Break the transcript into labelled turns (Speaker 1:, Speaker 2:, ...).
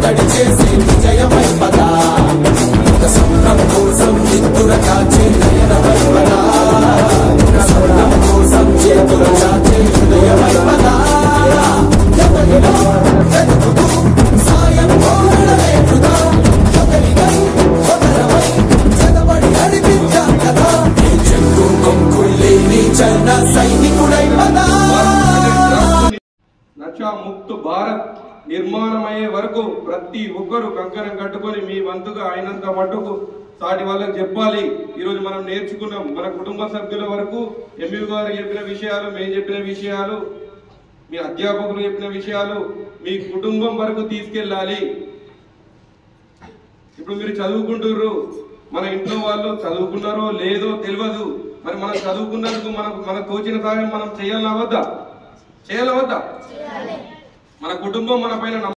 Speaker 1: ముట్టడి చేసి విజయమై పదా స్వర్ణం కోసం చిత్తుల కాచే నయనమై పదా స్వర్ణం కోసం చేతుల చాచే హృదయమై పదా సాయం కోరడమే వృధా ఒకరికై ఒకరమై చదవడి నడిపించాం కదా నీ చెంగు కొంకుళ్ళే నీ చన్న సైనికుడై పదా
Speaker 2: నషా ముక్త భారత్ నిర్మాణమయ్యే వరకు ప్రతి ఒక్కరు కంకణం కట్టుకొని మీ వంతుగా అయినంత మట్టుకు సాటి వాళ్ళకి చెప్పాలి. ఈరోజు మనం నేర్చుకున్నాం మన కుటుంబ సభ్యుల వరకు ఎంఈ గారు చెప్పిన విషయాలు, మేము చెప్పిన విషయాలు, మీ అధ్యాపకులు చెప్పిన విషయాలు మీ కుటుంబం వరకు తీసుకెళ్ళాలి. ఇప్పుడు మీరు చదువుకుంటుర్రు, మన ఇంట్లో వాళ్ళు చదువుకున్నారో లేదో తెలియదు. మరి మనం చదువుకున్నందుకు మనకు తోచిన సహాయం మనం చేయాలవద్దా? మన కుటుంబం మన పైన